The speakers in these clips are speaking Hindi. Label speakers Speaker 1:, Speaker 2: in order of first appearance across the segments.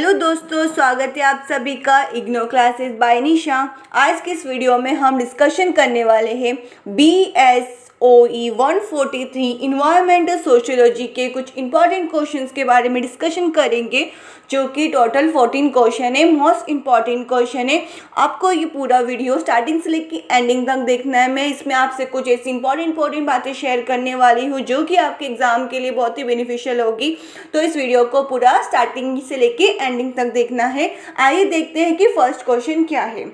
Speaker 1: हेलो दोस्तों, स्वागत है आप सभी का इग्नो क्लासेस बाय निशा। आज के इस वीडियो में हम डिस्कशन करने वाले हैं BSOE 143 इन्वायरमेंटल सोशियोलॉजी के कुछ इंपॉर्टेंट क्वेश्चंस के बारे में डिस्कशन करेंगे, जो कि टोटल 14 क्वेश्चन है। मोस्ट इंपॉर्टेंट क्वेश्चन है। आपको ये पूरा वीडियो स्टार्टिंग से लेकर एंडिंग तक देखना है। मैं इसमें आपसे कुछ ऐसी इंपॉर्टेंट बातें शेयर करने वाली हूँ जो कि आपके एग्जाम के लिए बहुत ही बेनिफिशियल होगी। तो इस वीडियो को पूरा स्टार्टिंग से लेके एंडिंग तक देखना है। आइए देखते हैं कि फर्स्ट क्वेश्चन क्या है।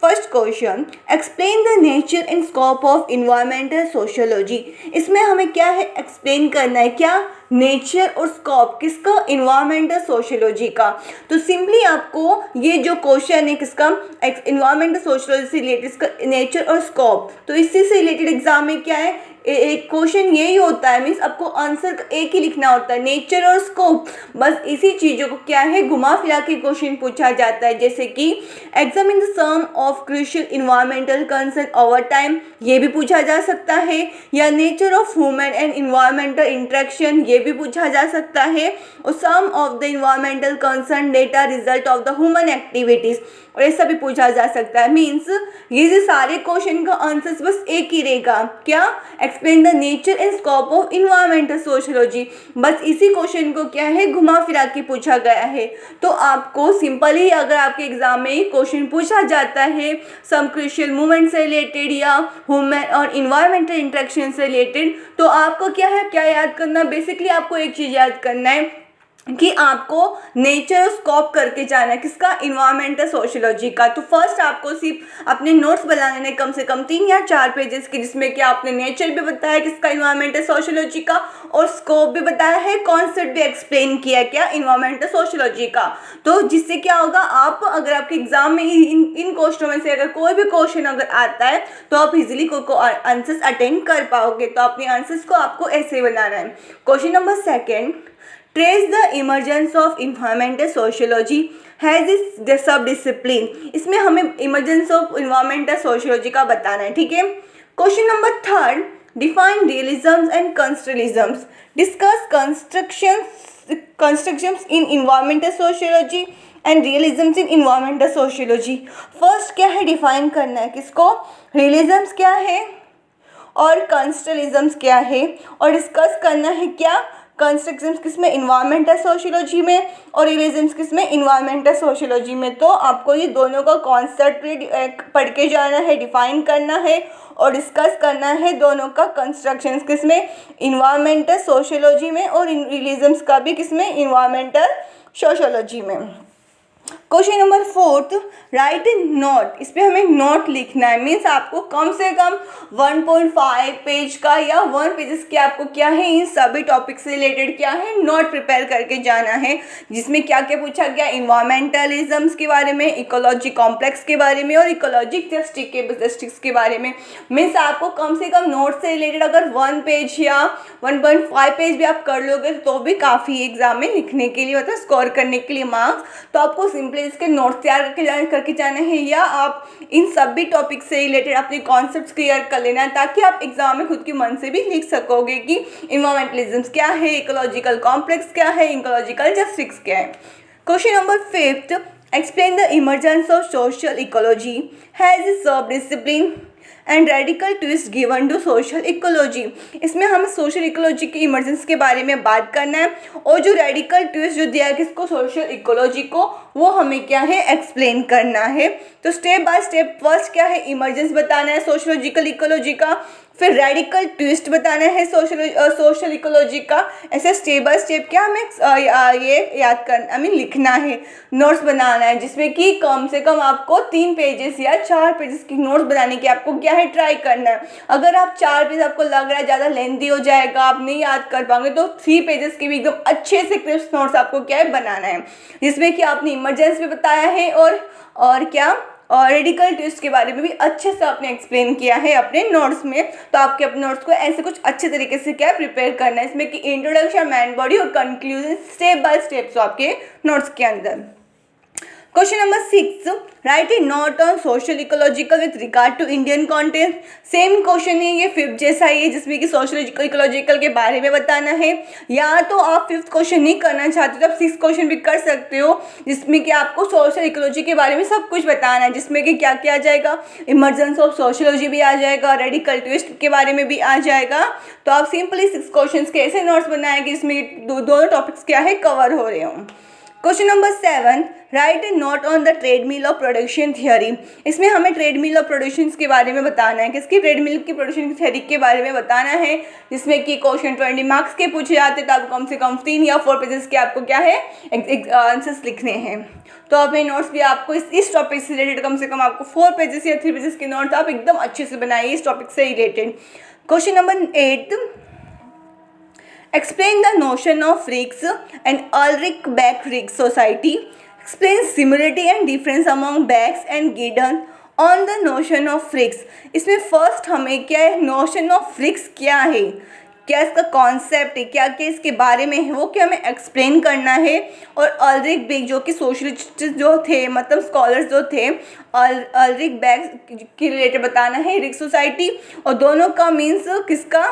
Speaker 1: First question, explain the nature and scope of environmental sociology. इसमें हमें क्या है, एक्सप्लेन करना है क्या, नेचर और स्कोप किसका, इन्वायरमेंटल सोशियोलॉजी का। तो सिंपली आपको ये जो क्वेश्चन है किसका, इन्वायरमेंटल सोशियोलॉजी से रिलेटेड, इसका नेचर और स्कोप, तो इसी से रिलेटेड एग्जाम में क्या है, एक क्वेश्चन यही होता है। मीन्स आपको आंसर एक ही लिखना होता है, नेचर और स्कोप। बस इसी चीज़ों को क्या है, घुमा फिरा के क्वेश्चन पूछा जाता है। जैसे कि examine the some of crucial environmental concern over time, ये भी पूछा जा सकता है। या nature of human and environmental interaction, ये भी पूछा जा सकता है। और some of the environmental concern data result of the human activities, और ऐसा भी पूछा जा सकता है। मीन्स ये जो सारे क्वेश्चन का आंसर बस एक ही रहेगा, क्या, explain the nature and scope of environmental sociology. बस इसी क्वेश्चन को क्या है, घुमा फिरा के पूछा गया है। तो आपको सिंपली अगर आपके एग्जाम में क्वेश्चन पूछा जाता है सम क्रूशियल मूवमेंट से रिलेटेड या ह्यूमन और इन्वायरमेंटल इंटरेक्शन से रिलेटेड, तो आपको क्या है, क्या याद करना, बेसिकली आपको एक चीज़ याद करना है कि आपको नेचर और स्कोप करके जाना है किसका, इन्वायरमेंटल सोशियोलॉजी का। तो फर्स्ट आपको सिर्फ अपने नोट्स बनाने हैं कम से कम 3 या 4 पेजेस के, जिसमें कि आपने नेचर भी बताया किसका, इन्वायरमेंटल सोशियोलॉजी का, और स्कोप भी बताया है, कॉन्सेप्ट भी एक्सप्लेन किया क्या, इन्वायरमेंटल सोशियोलॉजी का। तो जिससे क्या होगा, आप अगर आपके एग्जाम में इन क्वेश्चनों में से अगर कोई भी क्वेश्चन अगर आता है तो आप इजिली को आंसर्स अटेंड कर पाओगे। तो अपने आंसर्स को आपको ऐसे बनाना है। Question number second, trace the emergence of environmental sociology has इस सब डिसिप्लिन। इसमें हमें इमर्जेंस ऑफ इन्वायरमेंटल सोशियोलॉजी का बताना है, ठीक है। Question number third, define realisms and constructionisms, discuss constructions in environmental sociology and realisms in environmental sociology. First क्या है, डिफाइन करना है किसको, रियलिज्म्स क्या है और कंस्ट्रक्शनिज्म्स क्या है, और डिस्कस करना है क्या, कंस्ट्रक्शंस किसमें, इन्वायरमेंटल सोशियोलॉजी में, और रियलिज्म्स किसमें, इन्वायरमेंटल सोशियोलॉजी में। तो आपको ये दोनों का कॉन्सेप्ट पढ़ के जाना है, डिफाइन करना है और डिस्कस करना है दोनों का, कंस्ट्रक्शंस किसमें, इन्वायरमेंटल सोशियोलॉजी में, और रियलिज्म्स का भी किसमें, इन्वायरमेंटल सोशियोलॉजी में। Question number fourth, right in note. इस पर हमें नोट लिखना है। मीन्स आपको कम से कम 1.5 पेज का या 1 पेजेस के आपको क्या है, इन सभी टॉपिक से रिलेटेड क्या है, नोट प्रिपेयर करके जाना है। जिसमें क्या क्या पूछा गया, इन्वायरमेंटलिज्म्स के बारे में, इकोलॉजी कॉम्प्लेक्स के बारे में, और इकोलॉजी जस्टिक्स के बारे में। मीन्स आपको कम से कम नोट से रिलेटेड अगर 1 पेज या 1.5 पेज भी आप कर लोगे तो भी काफ़ी एग्जाम में लिखने के लिए, मतलब स्कोर करने के लिए मार्क्स। तो आपको सिंपली इसके नोट्स तैयार करके जाना है, या आप इन सभी टॉपिक से रिलेटेड अपने कॉन्सेप्ट्स क्लियर कर लेना है, ताकि आप एग्जाम में खुद के मन से भी लिख सकोगे कि इन्वायरमेंटलिज्म्स क्या है, इकोलॉजिकल कॉम्प्लेक्स क्या है, इकोलॉजिकल जस्टिस क्या है। Question number fifth, explain the emergence of social ecology has sub discipline and radical twist given to social ecology. इसमें हम सोशल इकोलॉजी की इमरजेंस के बारे में बात करना है, और जो रेडिकल ट्विस्ट जो दिया है किसको, सोशल इकोलॉजी को, वो हमें क्या है, एक्सप्लेन करना है। तो स्टेप बाय स्टेप, फर्स्ट क्या है, इमरजेंस बताना है सोशलॉजिकल इकोलॉजी का, फिर रेडिकल ट्विस्ट बताना है सोशल इकोलॉजी का। ऐसे स्टेप बाय स्टेप क्या हमें ये याद करना, लिखना है, नोट्स बनाना है, जिसमें कि कम से कम आपको 3 पेजेस या 4 पेजेस की नोट्स बनाने की आपको क्या है, ट्राई करना है। अगर आप 4 पेज आपको लग रहा है ज़्यादा लेंथी हो जाएगा, आप नहीं याद कर पाओगे, तो 3 पेजेस के भी एकदम अच्छे से क्रिस्प नोट्स आपको क्या है, बनाना है, जिसमें कि आपने इमरजेंस भी बताया है और क्या, और रेडिकल ट्विस्ट के बारे में भी अच्छे से आपने एक्सप्लेन किया है अपने नोट्स में। तो आपके अपने नोट्स को ऐसे कुछ अच्छे तरीके से क्या प्रिपेयर करना है, इसमें कि इंट्रोडक्शन, मैन बॉडी और कंक्लूजन, स्टेप बाय स्टेप आपके नोट्स के अंदर। Question number 6, write a note on social ecological with regard to Indian content. Same question है ये, फिफ्थ जैसा ही है, जिसमें कि सोशल इकोलॉजिकल के बारे में बताना है। या तो आप फिफ्थ क्वेश्चन नहीं करना चाहते तो आप सिक्स क्वेश्चन भी कर सकते हो, जिसमें कि आपको सोशल इकोलॉजी के बारे में सब कुछ बताना है, जिसमें कि क्या क्या आ जाएगा, इमर्जेंस ऑफ सोशियोलॉजी भी आ जाएगा, रेडिकल ट्विस्ट के बारे में भी आ जाएगा। तो आप सिंपली सिक्स क्वेश्चन के ऐसे नोट्स बनाएंगे जिसमें दोनों टॉपिक्स क्या है कवर हो रहे हों। Question number 7, right a note on the treadmill of production theory. इसमें हमें ट्रेडमिल ऑफ प्रोडक्शन के बारे में बताना है, किसकी ट्रेडमिल की प्रोडक्शन थियोरी के बारे में बताना है, जिसमें कि क्वेश्चन 20 मार्क्स के पूछे जाते तो आपको कम से कम 3 या 4 पेजेस के आपको क्या है आंसर्स लिखने हैं। तो अपने नोट्स भी आपको इस टॉपिक से रिलेटेड कम से कम आपको 4 पेजेस या 3 पेजेस के नोट्स आप एकदम अच्छे से बनाइए इस टॉपिक से related. Question number 8, explain the notion of Riggs and Ulrich-Beck-Riggs society. Explain similarity and difference among Becks and Giddens on the notion of Riggs. इसमें फर्स्ट हमें क्या है, नोशन ऑफ रिग्स क्या है, क्या इसका कॉन्सेप्ट है, क्या क्या इसके बारे में है, वो क्या हमें एक्सप्लेन करना है। और अल्रिक बेक जो कि सोशलिस्ट जो थे, मतलब स्कॉलर्स जो थे, अल्रिक बेक के रिलेटेड बताना है रिग्स सोसाइटी। और दोनों का मीन्स किसका,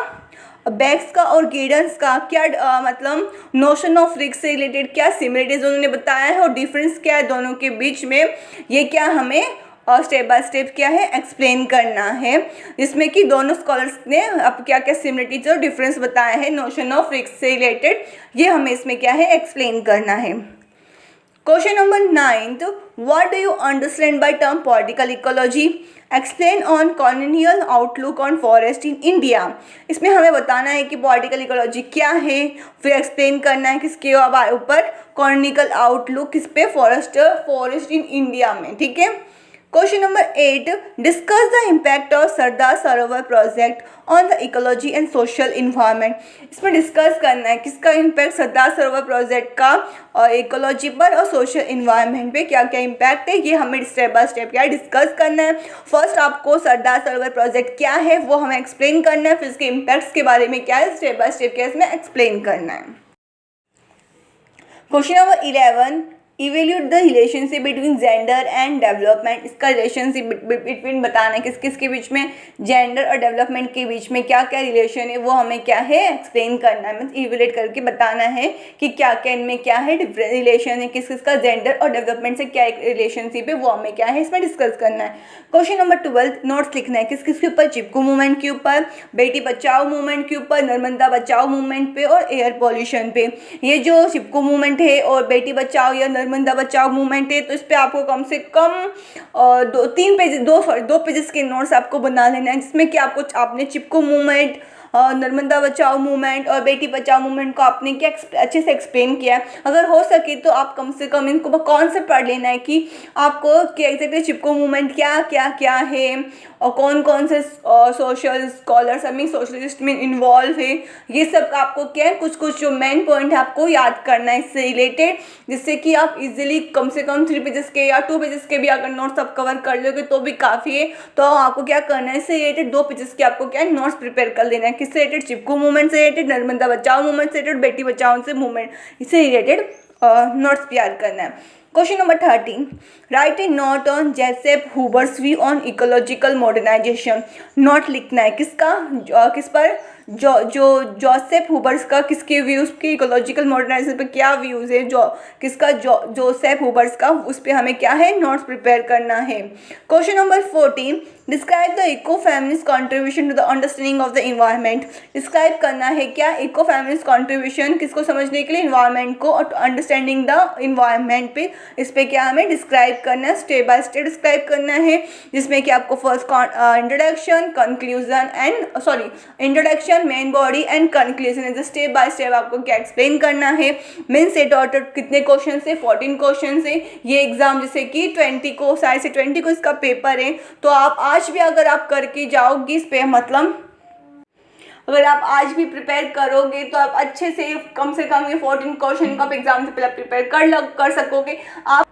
Speaker 1: बैक्स का और गिडन्स का क्या मतलब नोशन ऑफ रिग्स से रिलेटेड क्या सिमिलरिटीज उन्होंने बताया है और डिफरेंस क्या है दोनों के बीच में, ये क्या हमें स्टेप बाय स्टेप क्या है एक्सप्लेन करना है, जिसमें कि दोनों स्कॉलर्स ने अब क्या क्या सिमिलरिटीज और डिफरेंस बताया है नोशन ऑफ रिग्स से रिलेटेड, ये हमें इसमें क्या है एक्सप्लेन करना है। Question number 9, what do you understand by term political ecology. Explain on colonial outlook on forest in India. इसमें हमें बताना है कि पॉलिटिकल इकोलॉजी क्या है, फिर एक्सप्लेन करना है किसके ऊपर, कॉलोनियल आउटलुक किस पे, फॉरेस्ट इन इंडिया में, ठीक है। Question number 8, discuss the impact of Sardar Sarovar project on the ecology and social environment. इसमें डिस्कस करना है किसका इम्पैक्ट, सरदार सरोवर प्रोजेक्ट का और इकोलॉजी पर और सोशल इन्वायरमेंट पे क्या क्या इम्पैक्ट है, ये हमें स्टेप बाय स्टेप क्या डिस्कस करना है। फर्स्ट आपको सरदार सरोवर प्रोजेक्ट क्या है वो हमें एक्सप्लेन करना है, फिर इसके इम्पैक्ट्स के बारे में क्या है स्टेप बाय स्टेप क्या इसमें एक्सप्लेन करना है। Question number 11, evaluate the relationship between gender and development. इसका रिलेशनशिप बिटवीन बताना है किस किस के बीच में, जेंडर और डेवलपमेंट के बीच में क्या क्या रिलेशन है वो हमें क्या है एक्सप्लेन करना है, मतलब इवेल्यूट करके बताना है कि क्या क्या इनमें क्या है रिलेशन है, किस किस का जेंडर और डेवलपमेंट से क्या एक रिलेशनशिप है वो हमें क्या है इसमें डिस्कस करना है। क्वेश्चन नंबर 12, नोट्स लिखना है किस किस के ऊपर, चिपकू मूवमेंट के ऊपर, बेटी बचाओ मूवमेंट के ऊपर, नर्मदा बचाओ मूवमेंट पे और एयर पॉल्यूशन पे। ये जो चिपकू मूवमेंट है और बेटी बचाओ या नर्मदा बचाओ मूवमेंट है तो इस पे आपको कम से कम दो पेजेस के नोट्स आपको बना लेना है, जिसमें कि आपने चिपकू मूवमेंट, नर्मदा बचाओ मूवमेंट और बेटी बचाओ मूवमेंट को आपने क्या अच्छे से एक्सप्लेन किया है। अगर हो सके तो आप कम से कम इनको कॉन्सेप्ट पढ़ लेना है कि आपको क्या एग्जैक्टली चिपको मूवमेंट क्या क्या क्या है और कौन कौन से सोशल स्कॉलर्स हमें सोशलिस्ट में इन्वॉल्व है, ये सब आपको क्या है कुछ कुछ जो मेन पॉइंट है आपको याद करना है इससे रिलेटेड, जिससे कि आप इजीली कम से कम 3 पेजेस के या 2 पेजेस के भी अगर नोट्स आप कवर कर लोगे तो भी काफ़ी है। तो आपको क्या करना है, इससे रिलेटेड 2 पेजेस के आपको क्या है नोट्स प्रिपेयर कर लेना है, किससे रिलेटेड, चिपकू मूवमेंट से रिलेटेड, नर्मदा बचाओ मूवमेंट से रिलेटेड, बेटी बचाओ से मूवमेंट, इससे रिलेटेड नोट्स तैयार करना है। Question number 13, write a note on Joseph Huber's view on ecological modernisation. Note लिखना है किसका, किस पर, जोसेफ हुबर्स का, किसके व्यूज़ के इकोलॉजिकल मॉडर्नाइजेशन पे क्या व्यूज़ है, किसका, जोसेफ हुबर्स का, उस पर हमें क्या है नोट्स प्रिपेयर करना है। Question number 14, describe the eco feminist contribution to the understanding of the environment. Describe करना है क्या इको फेमिनिस्ट कॉन्ट्रीब्यूशन किसको समझने के लिए, इन्वायरमेंट को, और अंडरस्टैंडिंग द इन्वायरमेंट पे, इस पर क्या हमें डिस्क्राइब करना है, स्टेप बाय स्टेप डिस्क्राइब करना है, जिसमें कि आपको first introduction, conclusion and introduction, main body and conclusion, is step by step आपको क्या एक्सप्लेन करना है। मेन से टोटल कितने क्वेश्चन से, 14 क्वेश्चन से। ये एग्जाम जैसे कि 20 को, शायद से 20 को इसका पेपर है, तो आप आज भी अगर आप करके जाओगे इस पे, मतलब अगर आप आज भी प्रिपेयर करोगे तो आप अच्छे से कम ये 14 क्वेश्चन का एग्जाम से पहले प्रिपेयर कर सकोगे आप।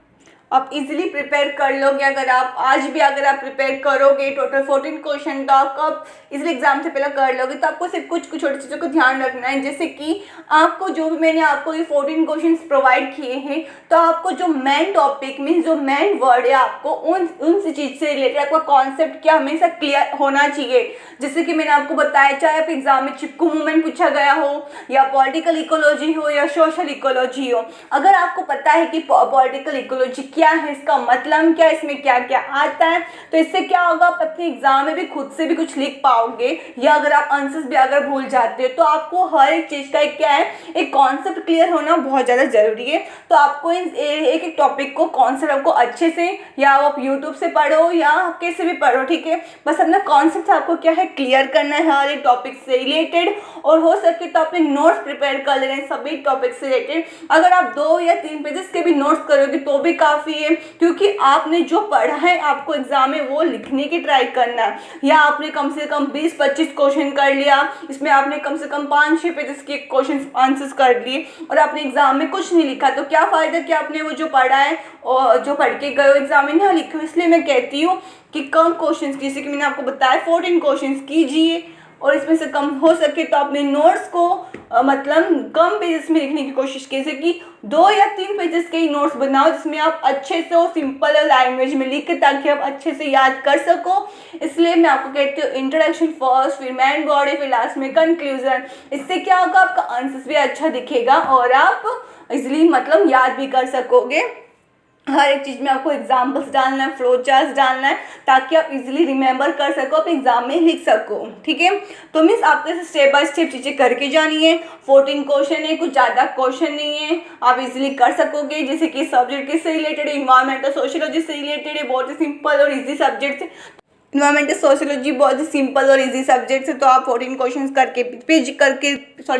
Speaker 1: आप इजीली प्रिपेयर कर लोगे। अगर आप आज भी अगर आप प्रिपेयर करोगे टोटल 14 क्वेश्चन, तो आप इजीली एग्जाम से पहले कर लोगे। तो आपको सिर्फ कुछ छोटी चीज़ों को ध्यान रखना है, जैसे कि आपको जो भी मैंने आपको ये 14 क्वेश्चन प्रोवाइड किए हैं, तो आपको जो मेन टॉपिक मीन्स जो मेन वर्ड है आपको उन चीज़ से रिलेटेड आपका कॉन्सेप्ट क्या हमेशा क्लियर होना चाहिए। जैसे कि मैंने आपको बताया, चाहे आप एग्जाम में चिपकू मूवमेंट पूछा गया हो या पॉलिटिकल इकोलॉजी हो या सोशल इकोलॉजी हो, अगर आपको पता है कि पॉलिटिकल इकोलॉजी क्या है, इसका मतलब क्या है, इसमें क्या क्या आता है, तो इससे क्या होगा, आप अपने एग्जाम में भी खुद से भी कुछ लिख पाओगे। या अगर आप आंसर्स भी अगर भूल जाते हो, तो आपको हर एक चीज़ का एक क्या है, एक कॉन्सेप्ट क्लियर होना बहुत ज़्यादा जरूरी है। तो आपको इन एक एक टॉपिक को कॉन्सेप्ट आपको अच्छे से, या आप यूट्यूब से पढ़ो या कैसे भी पढ़ो, ठीक है, बस अपना कॉन्सेप्ट आपको क्या है क्लियर करना है हर एक टॉपिक से रिलेटेड। और हो सके तो अपने नोट्स प्रिपेयर कर ले रहे हैं सभी टॉपिक से रिलेटेड। अगर आप 2 या 3 पेजेस के भी नोट्स करोगे तो भी काफ़ी है, क्योंकि आपने जो पढ़ा है आपको एग्जाम में वो लिखने की ट्राई करना है। या आपने कम से कम 20-25 क्वेश्चन कर लिया, इसमें आपने कम से कम 5-6 पेजेस के क्वेश्चन आंसर्स कर लिए और आपने एग्जाम में कुछ नहीं लिखा, तो क्या फ़ायदा कि आपने वो जो पढ़ा है और जो पढ़ के गए एग्जाम में ना लिखो। इसलिए मैं कहती हूँ कि कम क्वेश्चन, जैसे कि मैंने आपको बताया 14 क्वेश्चन कीजिए, और इसमें से कम हो सके तो अपने नोट्स को मतलब कम पेजेस में लिखने की कोशिश कीजिए, कि 2 या 3 पेजेस के ही नोट्स बनाओ, जिसमें आप अच्छे से और सिंपल लैंग्वेज में लिख के, ताकि आप अच्छे से याद कर सको। इसलिए मैं आपको कहती हूँ इंट्रोडक्शन फर्स्ट, फिर मेन बॉडी, फिर लास्ट में कंक्लूजन। इससे क्या होगा, आपका आंसर्स भी अच्छा दिखेगा और आप इजीली मतलब याद भी कर सकोगे। हर एक चीज़ में आपको एग्जाम्पल्स डालना है, फ्लो चार्ट्स डालना है, ताकि आप इजीली रिमेंबर कर सको, आप एग्जाम में लिख सको, ठीक है। तो मीन्स आपको ऐसे स्टेप बाय स्टेप चीज़ें करके जानी है। 14 क्वेश्चन है, कुछ ज़्यादा क्वेश्चन नहीं है, आप इजीली कर सकोगे। जैसे कि सब्जेक्ट किससे रिलेटेड है, इन्वायरमेंटल सोशियोलॉजी से रिलेटेड है, बहुत ही सिंपल और ईजी सब्जेक्ट है। इन्वायरमेंटल सोशियोलॉजी बहुत ही सिंपल और इजी सब्जेक्ट है, तो आप 14 क्वेश्चंस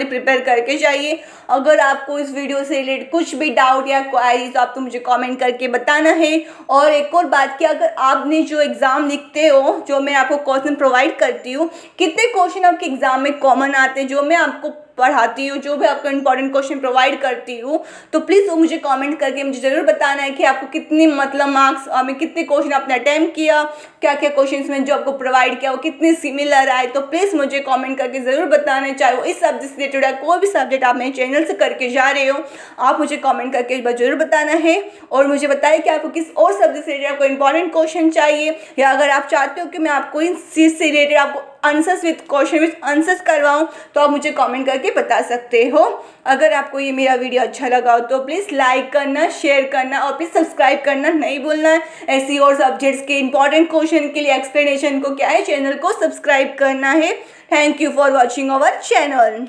Speaker 1: प्रिपेयर करके जाइए। अगर आपको इस वीडियो से रिलेटेड कुछ भी डाउट या क्वारी, तो आपको मुझे कमेंट करके बताना है। और एक और बात कि अगर आपने जो एग्ज़ाम लिखते हो, जो मैं आपको क्वेश्चन प्रोवाइड करती हूँ, कितने क्वेश्चन आपके एग्ज़ाम में कॉमन आते हैं, जो मैं आपको पढ़ाती हूँ, जो भी आपको इंपॉर्टेंट क्वेश्चन प्रोवाइड करती हूँ, तो प्लीज़ वो मुझे कमेंट करके मुझे ज़रूर बताना है कि आपको कितनी मतलब मार्क्स में कितने क्वेश्चन आपने अटेम्प्ट किया, क्या क्या क्वेश्चंस में जो आपको प्रोवाइड किया वो कितने सिमिलर आए। तो प्लीज़ मुझे कमेंट करके ज़रूर बताना है, चाहे वो इस सब्जेक्ट से रिलेटेड है, कोई भी सब्जेक्ट आप मेरे चैनल से करके जा रहे हो, आप मुझे कॉमेंट करके ज़रूर बताना है। और मुझे बताइए कि आपको किस और सब्जेक्ट से रिलेटेड आपको इंपॉर्टेंट क्वेश्चन चाहिए, या अगर आप चाहते हो कि मैं आपको इन चीज़ से रिलेटेड आपको answers with question with answers करवाऊँ, तो आप मुझे कमेंट करके बता सकते हो। अगर आपको ये मेरा वीडियो अच्छा लगा हो तो प्लीज़ लाइक करना, शेयर करना और प्लीज़ सब्सक्राइब करना नहीं भूलना है। ऐसी और सब्जेक्ट्स के इंपॉर्टेंट क्वेश्चन के लिए एक्सप्लेनेशन को क्या है, चैनल को सब्सक्राइब करना है। Thank you for watching our channel.